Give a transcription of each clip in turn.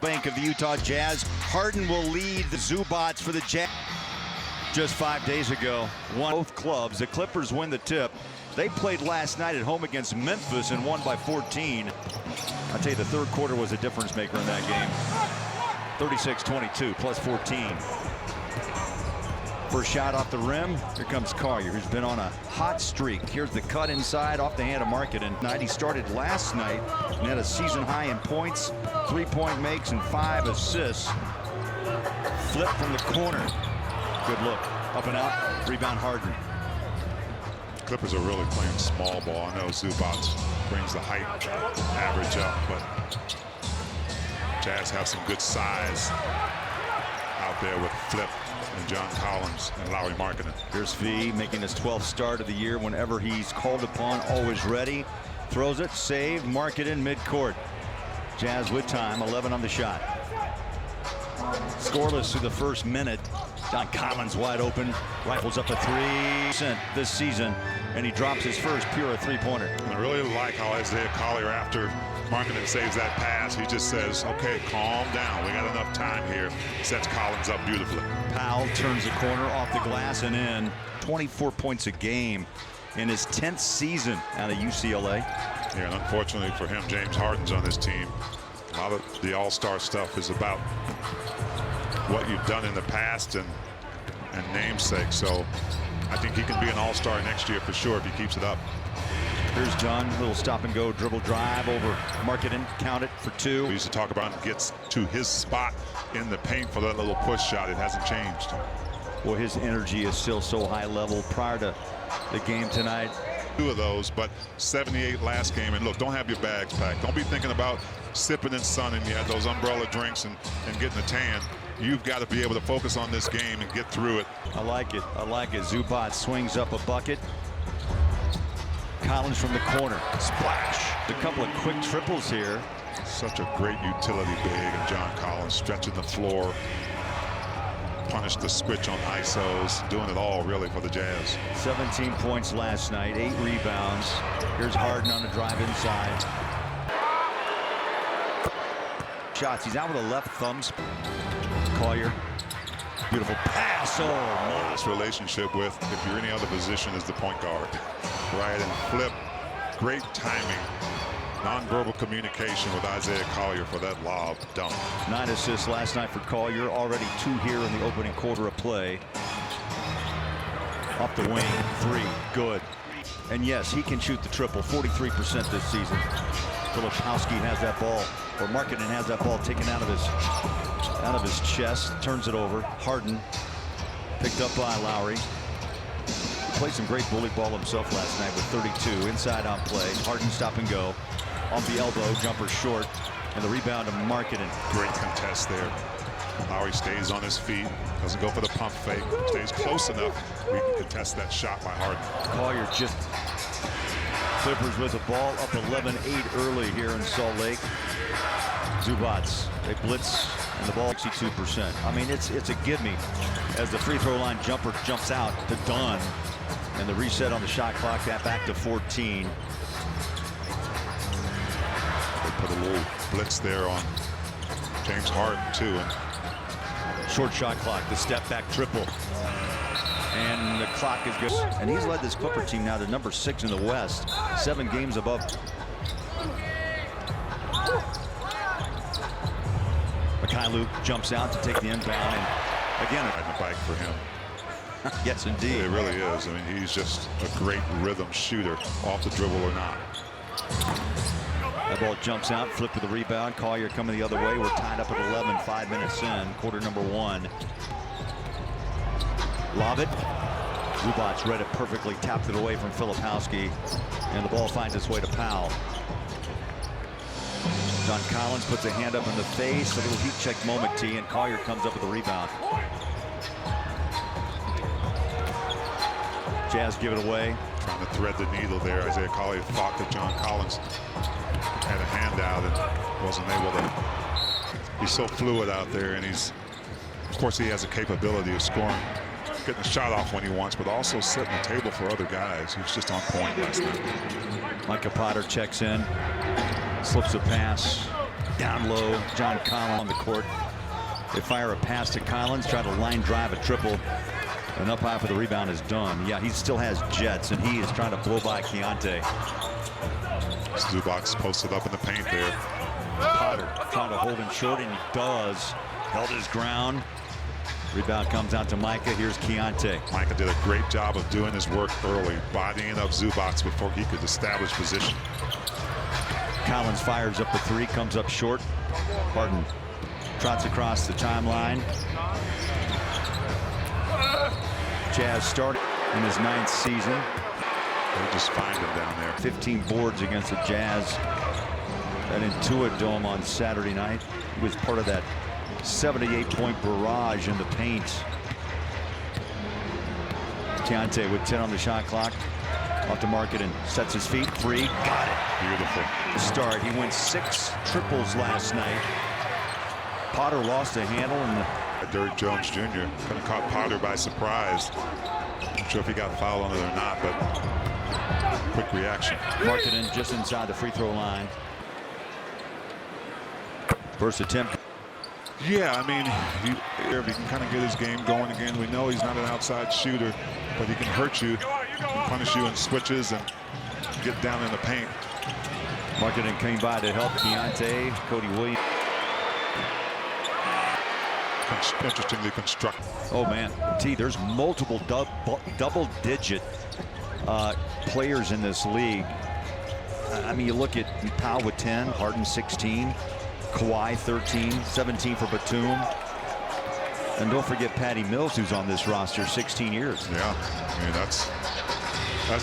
bank of the Utah Jazz. Harden will lead the Zubats for the Jazz. Just 5 days ago, both clubs. The Clippers win the tip. They played last night at home against Memphis and won by 14. I'll tell you, the third quarter was a difference maker in that game. 36-22, plus 14. First shot off the rim. Here comes Collier, who's been on a hot streak. Here's the cut inside off the hand of Markkanen. He started last night and had a season high in points, 3-point makes, and 5 assists. Flip from the corner. Good look. Up and out. Rebound Harden. Clippers are really playing small ball. I know Zubats brings the height average up, but Jazz have some good size out there with Flip and John Collins and Lauri Markkanen. Here's V making his 12th start of the year. Whenever he's called upon, always ready. Throws it, saved, Markkanen midcourt. Jazz with time, 11 on the shot. Scoreless through the first minute. John Collins wide open, rifles up a 3% this season, and he drops his first pure three-pointer. I really like how Isaiah Collier, after Markkanen saves that pass, he just says, okay, calm down. We got enough time here. Sets Collins up beautifully. Powell turns the corner off the glass and in. 24 points a game in his 10th season out of UCLA. Yeah, and unfortunately for him, James Harden's on this team. A lot of the all-star stuff is about what you've done in the past and namesake. So I think he can be an all-star next year for sure if he keeps it up. Here's John, little stop and go dribble drive over Markkanen, count it for 2. We used to talk about him gets to his spot in the paint for that little push shot. It hasn't changed. Well, his energy is still so high level prior to the game tonight. 2 of those, but 78 last game. And look, don't have your bags packed. Don't be thinking about sipping in sun and you had those umbrella drinks and getting a tan. You've got to be able to focus on this game and get through it. I like it. I like it. Zubac swings up a bucket. Collins from the corner. Splash. A couple of quick triples here. Such a great utility big, and John Collins stretching the floor. Punished the switch on ISOs. Doing it all, really, for the Jazz. 17 points last night. 8 rebounds. Here's Harden on the drive inside. Shots. He's out with a left thumb. Collier. Beautiful pass. Oh, my. This relationship with, if you're any other position, is the point guard. Right, and Flip. Great timing. Non-verbal communication with Isaiah Collier for that lob dunk. 9 assists last night for Collier. Already 2 here in the opening quarter of play. Off the wing. 3. Good. And yes, he can shoot the triple. 43% this season. Filipowski has that ball, or Markkanen has that ball taken out of his chest, turns it over. Harden picked up by Lauri. He played some great bully ball himself last night with 32 inside on play. Harden stop and go off the elbow, jumper short, and the rebound to Markkanen. Great contest there. Lauri stays on his feet, doesn't go for the pump fake, stays close enough we can contest that shot by Harden. Collier just Clippers with the ball up 11-8 early here in Salt Lake. Zubats, they blitz and the ball 62%. I mean, it's a give me as the free throw line jumper jumps out to Dunn, and the reset on the shot clock, that back to 14. They put a little blitz there on James Harden too. And short shot clock, the step back triple. And the clock is good. And he's led this Clipper team now to number 6 in the West. 7 games above. Mikhailuk jumps out to take the inbound. And again, riding the bike for him. Yes, indeed. It really is. I mean, he's just a great rhythm shooter, off the dribble or not. That ball jumps out, flip with the rebound. Collier coming the other way. We're tied up at 11, 5 minutes in, quarter number 1. Lob it. Zubac read it perfectly, tapped it away from Filipowski, and the ball finds its way to Powell. John Collins puts a hand up in the face, a little heat check moment, T, and Collier comes up with a rebound. Jazz give it away. Trying to thread the needle there. Isaiah Collier thought that John Collins had a handout and wasn't able to. He's so fluid out there, and of course, he has a capability of scoring, getting a shot off when he wants, but also setting the table for other guys. He was just on point last night. Micah Potter checks in, slips a pass. Down low, John Collins on the court. They fire a pass to Collins, try to line drive a triple. And up high for the rebound is done. Yeah, he still has jets, and he is trying to blow by Keontae. Zubac posted up in the paint there. Potter trying to hold him short, and he does. Held his ground. Rebound comes out to Micah. Here's Keontae. Micah did a great job of doing his work early, bodying up Zubac before he could establish position. Collins fires up the three, comes up short. Harden trots across the timeline. Jazz started in his 9th season. They just find him down there. 15 boards against the Jazz at Intuit Dome on Saturday night. He was part of that 78-point barrage in the paint. Keontae with 10 on the shot clock. Off the market and sets his feet. Three. Got it. Beautiful. Start. He went 6 triples last night. Potter lost a handle, and Derrick Jones Jr. kind of caught Potter by surprise. Not sure if he got fouled on it or not, but quick reaction. Markkanen just inside the free throw line. First attempt. Yeah, I mean, if he can kind of get his game going again. We know he's not an outside shooter, but he can hurt you, punish you in switches, and get down in the paint. Markkanen came by to help Keontae. Cody Williams. Interestingly constructed. Oh man, there's multiple double-digit players in this league. I mean, you look at Powell with 10, Harden 16, Kawhi 13, 17 for Batum, and don't forget Patty Mills, who's on this roster, 16 years. Yeah, I mean that's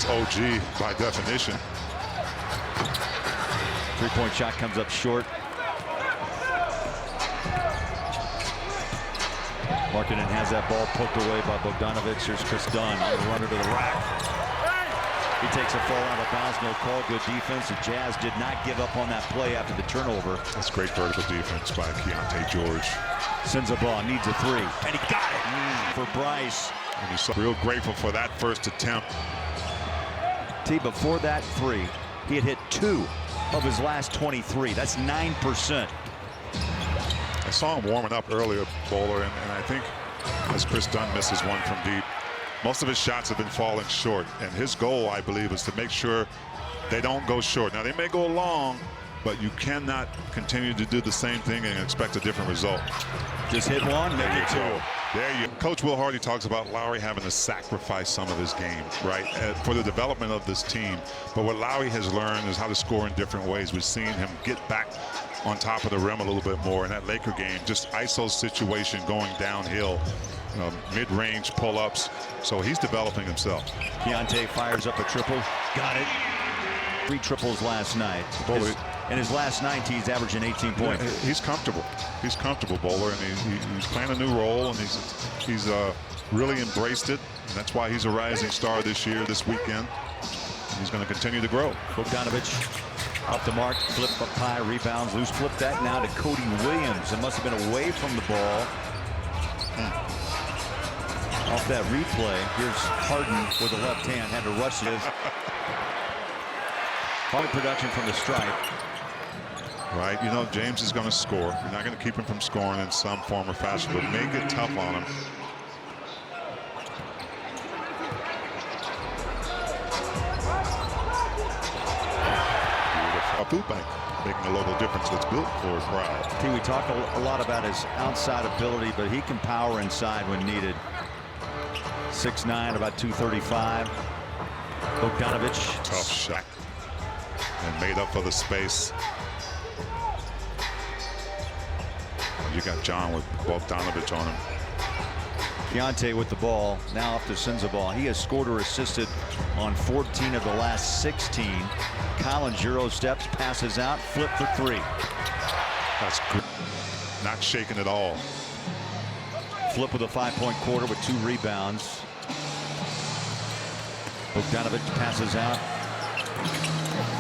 OG by definition. Three-point shot comes up short. Markkanen has that ball poked away by Bogdanovic. Here's Chris Dunn on the runner to the rack. He takes a fall out of bounds. No call. Good defense. The Jazz did not give up on that play after the turnover. That's great vertical defense by Keontae George. Sends a ball. Needs a three. And he got it for Bryce. And he's real grateful for that first attempt. Before that three, he had hit 2 of his last 23. That's 9%. I saw him warming up earlier, Bowler, and I think as Chris Dunn misses one from deep, most of his shots have been falling short. And his goal, I believe, is to make sure they don't go short. Now, they may go long, but you cannot continue to do the same thing and expect a different result. Just hit one, make it 2. There you go. Coach Will Hardy talks about Lowry having to sacrifice some of his game, right, for the development of this team. But what Lowry has learned is how to score in different ways. We've seen him get back on top of the rim a little bit more in that Laker game. Just ISO situation going downhill, mid-range pull-ups. So he's developing himself. Keontae fires up a triple. Got it. 3 triples last night. In his last 9, he's averaging 18 points. Yeah, he's comfortable. He's comfortable, Bowler, and he's playing a new role, and he's really embraced it. And that's why he's a rising star this year, this weekend. And he's going to continue to grow. Bogdanovic up the mark, flip up high, rebounds, loose. Flip that now to Cody Williams. It must have been away from the ball. Off that replay, here's Harden with the left hand, had to rush it. Hard production from the stripe. Right, you know, James is going to score. You're not going to keep him from scoring in some form or fashion, but make it tough on him. Beautiful. A food bank making a local difference that's built for a crowd. We talk a lot about his outside ability, but he can power inside when needed. 6'9", about 235. Bogdanovic. Tough shot. And made up for the space. You got John with Bogdanovic on him. Keontae with the ball, now off to Sensabaugh. He has scored or assisted on 14 of the last 16. Collins Euro steps, passes out, flip for 3. That's good. Not shaking at all. Flip with a 5-point quarter with 2 rebounds. Bogdanovic passes out.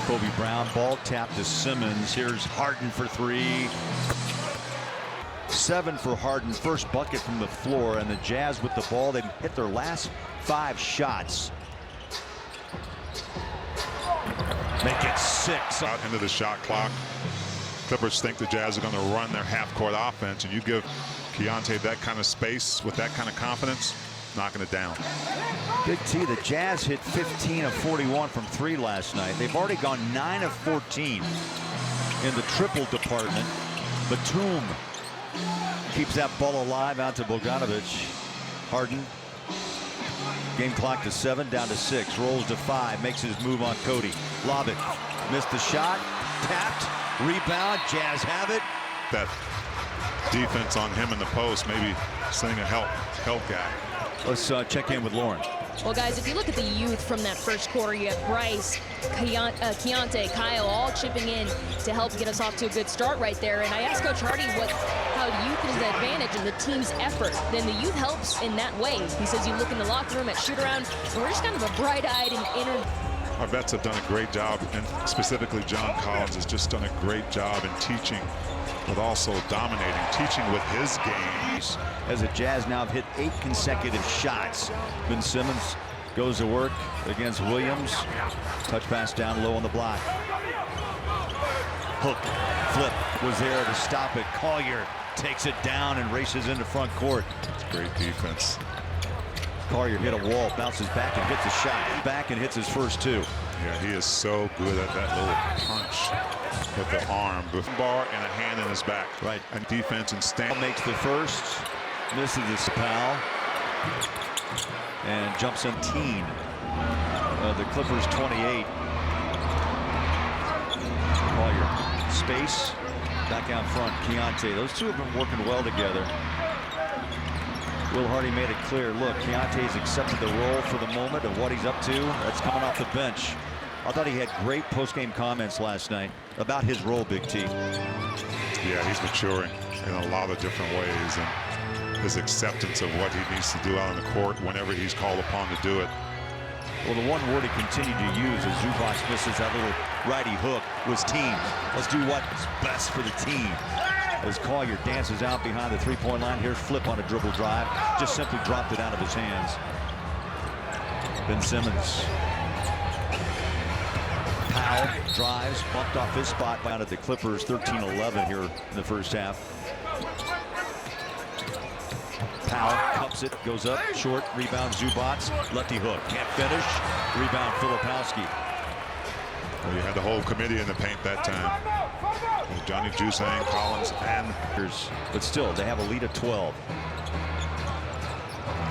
Kobe Brown, ball tap to Simmons. Here's Harden for 3. 7 for Harden, first bucket from the floor, and the Jazz with the ball. They've hit their last 5 shots. Make it 6. Out into the shot clock. Clippers think the Jazz are going to run their half-court offense, and you give Keontae that kind of space with that kind of confidence, knocking it down. Big T, the Jazz hit 15 of 41 from 3 last night. They've already gone 9 of 14 in the triple department. Batum keeps that ball alive out to Bogdanovic. Harden. Game clock to 7, down to 6. Rolls to 5, makes his move on Cody. Lob it. Missed the shot. Tapped. Rebound. Jazz have it. That defense on him in the post, maybe sending a help guy. Let's check in with Lauren. Well, guys, if you look at the youth from that first quarter, you have Bryce, Keontae, Kyle, all chipping in to help get us off to a good start right there. And I asked Coach Hardy how youth is the advantage in the team's effort. Then the youth helps in that way. He says you look in the locker room at shoot-around, and we're just kind of a bright-eyed and inner. Our vets have done a great job, and specifically John Collins has just done a great job in teaching, but also dominating, teaching with his game. As the Jazz now have hit 8 consecutive shots. Ben Simmons goes to work against Williams. Touch pass down low on the block. Hook, flip was there to stop it. Collier takes it down and races into front court. Great defense. Collier hit a wall, bounces back and hits a shot. Back and hits his first 2. Yeah, he is so good at that little punch with the arm, with bar and a hand in his back. Right. And defense and stand. Makes the first, misses the foul, and jumps in teen. The Clippers 28. Collier, space, back out front, Keontae. Those two have been working well together. Will Hardy made it clear, look, Keontae's accepted the role for the moment of what he's up to. That's coming off the bench. I thought he had great post-game comments last night about his role, Big T. Yeah, he's maturing in a lot of different ways, and his acceptance of what he needs to do out on the court whenever he's called upon to do it. Well, the one word he continued to use as Zubac misses that little righty hook was team. Let's do what's best for the team. As Collier dances out behind the three-point line. Here's Flip on a dribble drive. Just simply dropped it out of his hands. Ben Simmons. Powell drives, bumped off his spot out of the Clippers. 13-11 here in the first half. Powell cups it, goes up, short, rebound Zubac. Lefty hook, can't finish. Rebound Filipowski. Well, you had the whole committee in the paint that time. Johnny Juzang, Collins, and but still, they have a lead of 12.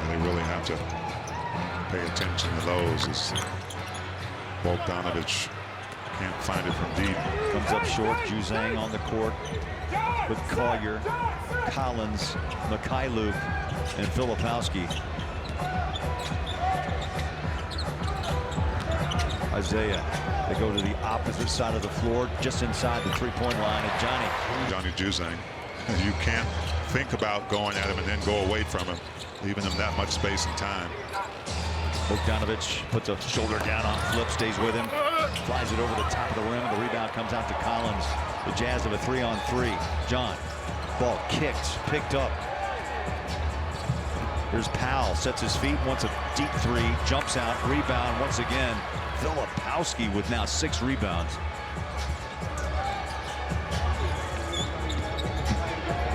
They really have to pay attention to those as Bogdanovic can't find it from deep. Comes up short, Juzang on the court with Collier, Collins, Mikhailuk, and Filipowski. Isaiah. They go to the opposite side of the floor, just inside the three-point line. And Johnny Juzang. You can't think about going at him and then go away from him, leaving him that much space and time. Bogdanovic puts a shoulder down on Flip, stays with him, flies it over the top of the rim. The rebound comes out to Collins. The Jazz have a 3-on-3. John, ball kicked, picked up. Here's Powell, sets his feet, wants a deep 3, jumps out, rebound once again. Filipowski with now 6 rebounds.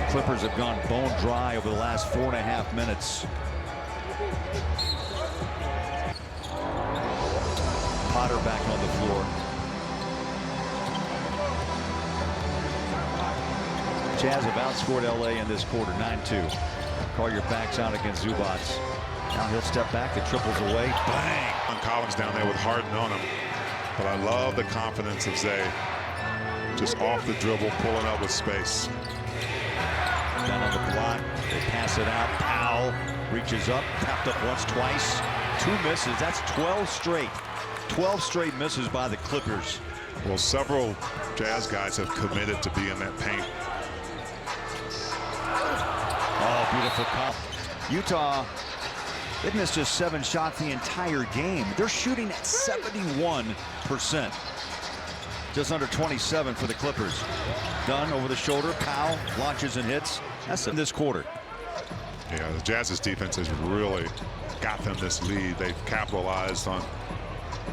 Clippers have gone bone dry over the last 4.5 minutes. Potter back on the floor. Jazz have outscored LA in this quarter, 9-2. Collier backs out against Zubac. Now he'll step back, the triples away, bang! Collins down there with Harden on him. But I love the confidence of Zay. Just off the dribble, pulling up with space. Down on the block, they pass it out. Powell reaches up, tapped up once, twice. 2 misses, that's 12 straight. 12 straight misses by the Clippers. Well, several Jazz guys have committed to be in that paint. Oh, beautiful call. Utah, they've missed just 7 shots the entire game. They're shooting at 71%. Just under 27 for the Clippers. Dunn over the shoulder. Powell launches and hits. That's in this quarter. Yeah, the Jazz's defense has really got them this lead. They've capitalized on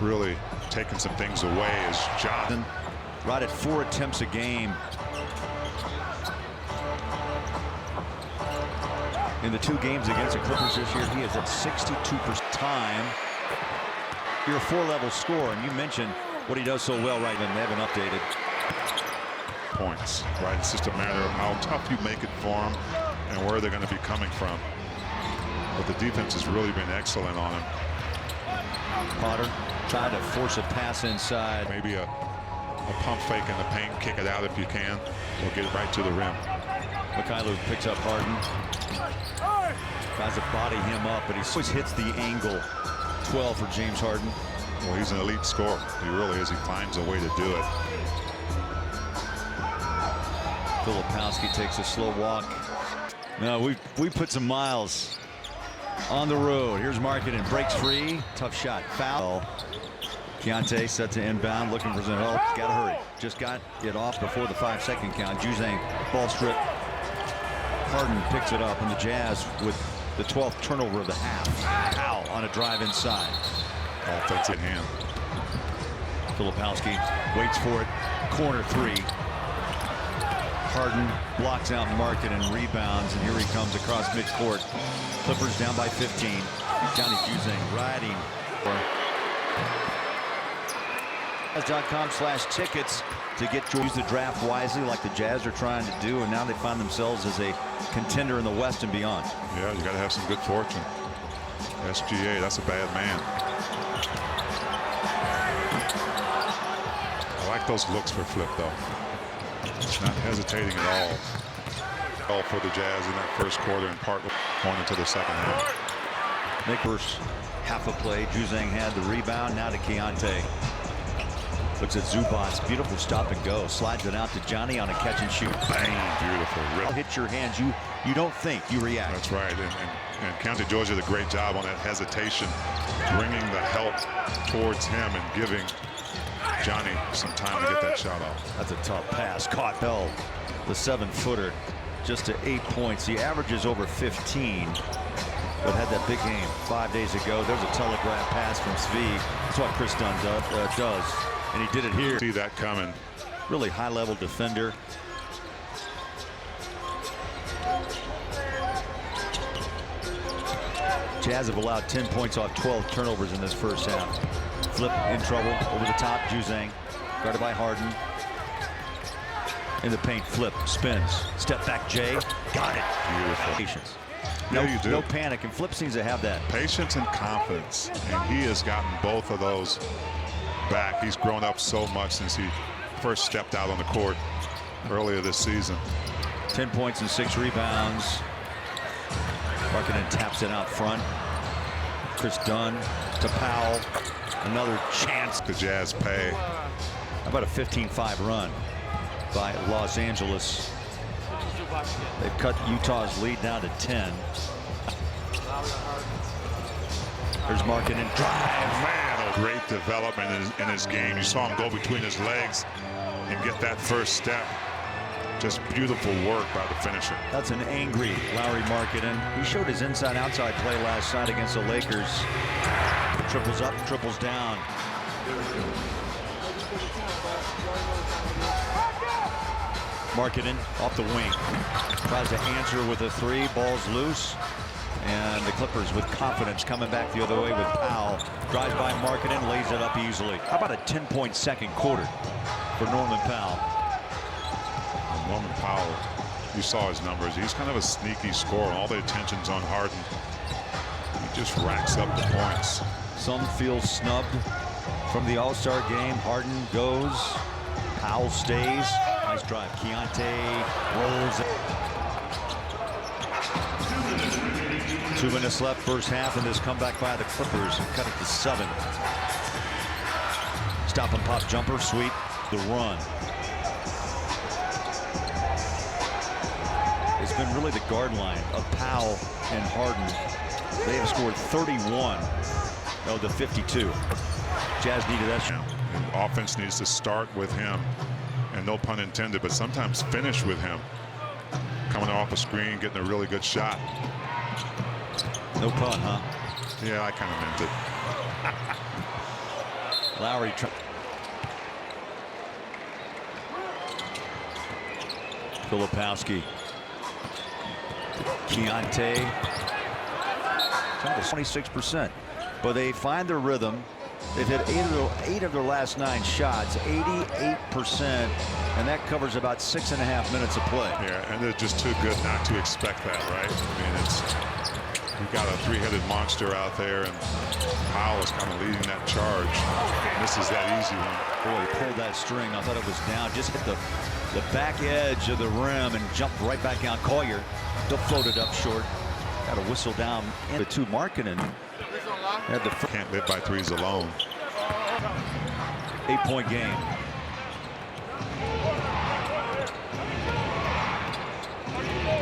really taking some things away as Jonathan. Right at 4 attempts a game In the 2 games against the Clippers this year, he is at 62% time. You're a 4-level scorer, and you mentioned what he does so well right now. They haven't updated. Points, right? It's just a matter of how tough you make it for them and where they're going to be coming from. But the defense has really been excellent on him. Potter tried to force a pass inside. Maybe a pump fake in the paint, kick it out if you can, or get it right to the rim. Mikhailov picks up Harden. Tries to body him up, but he always hits the angle. 12 for James Harden. Well, he's an elite scorer. He really is. He finds a way to do it. Filipowski takes a slow walk. No, we put some miles on the road. Here's Markkanen, breaks free. Tough shot. Foul. Keontae set to inbound, looking for some help. Gotta hurry. Just got it off before the 5-second count. Juzang, ball strip. Harden picks it up, and the Jazz with the 12th turnover of the half. Powell on a drive inside. Offensive hand. Filipowski waits for it. Corner 3. Harden blocks out Markkanen and rebounds, and here he comes across midcourt. Clippers down by 15. Johnny Juzang riding. Jazz.com/tickets to use the draft wisely like the Jazz are trying to do, and now they find themselves as a contender in the West and beyond. Yeah, you got to have some good fortune. SGA, that's a bad man. I like those looks for Flip, though. He's not hesitating at all. All for the Jazz in that first quarter and part going into the second half. First half a play. Juzang had the rebound. Now to Keontae. Looks at Zubac's beautiful stop and go. Slides it out to Johnny on a catch and shoot. Bang! Beautiful. I'll hit your hands. You don't think, you react. That's right. And County Georgia did a great job on that hesitation, bringing the help towards him and giving Johnny some time to get that shot off. That's a tough pass. Caught Bell, the 7-footer, just to 8 points. He averages over 15, but had that big game 5 days ago. There's a telegraph pass from Svi. That's what Chris Dunn does. And he did it here. See that coming. Really high-level defender. Jazz have allowed 10 points off 12 turnovers in this first half. Flip in trouble over the top. Juzang guarded by Harden. In the paint, Flip spins. Step back, Jay. Got it. Beautiful. Patience. No panic, and Flip seems to have that. Patience and confidence, and he has gotten both of those back. He's grown up so much since he first stepped out on the court earlier this season. 10 points and 6 rebounds. Markkanen taps it out front. Chris Dunn to Powell. Another chance. The Jazz pay. How about a 15-5 run by Los Angeles? They've cut Utah's lead down to 10. There's Markkanen drive. Man, a great development in his game. You saw him go between his legs and get that first step. Just beautiful work by the finisher. That's an angry Lauri Markkanen. He showed his inside-outside play last night against the Lakers. Triples up, triples down. Markkanen off the wing. Tries to answer with a 3. Ball's loose. And the Clippers with confidence coming back the other way with Powell. Drives by Markkanen, lays it up easily. How about a 10-point second quarter for Norman Powell? Norman Powell, you saw his numbers. He's kind of a sneaky scorer. All the attention's on Harden. He just racks up the points. Some feel snubbed from the All-Star game. Harden goes. Powell stays. Nice drive. Keontae rolls it. 2 minutes left, first half, in this comeback by the Clippers. Cut it to 7. Stop and pop jumper, sweet. The run. It's been really the guard line of Powell and Harden. They have scored 31 of the 52. Jazz needed that shot. And offense needs to start with him, and no pun intended, but sometimes finish with him. Coming off a screen, getting a really good shot. No pun, huh? Yeah, I kind of meant it. Lowry. Filipowski. Keontae. 26%. But they find their rhythm. They've hit eight of their last 9 shots, 88%, and that covers about 6.5 minutes of play. Yeah, and they're just too good not to expect that, right? I mean, you've got a 3-headed monster out there, and Powell is kind of leading that charge. Misses that easy one. Boy, he pulled that string. I thought it was down. Just hit the back edge of the rim and jumped right back out. Collier, they'll float it up short. Got a whistle down into 2 Markkanen. Had the can't live by threes alone. 8-point game.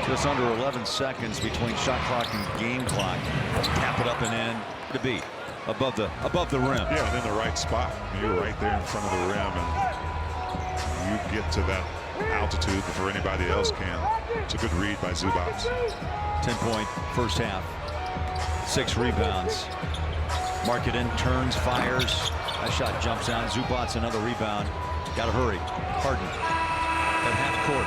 Just under 11 seconds between shot clock and game clock. Tap it up and in to beat above the rim. Yeah, and in the right spot. You're right there in front of the rim, and you get to that altitude before anybody else can. It's a good read by Zubac. 10-point first half. 6 rebounds. Markkanen turns, fires. That shot jumps out. Zubac another rebound. Got to hurry. Harden at half court.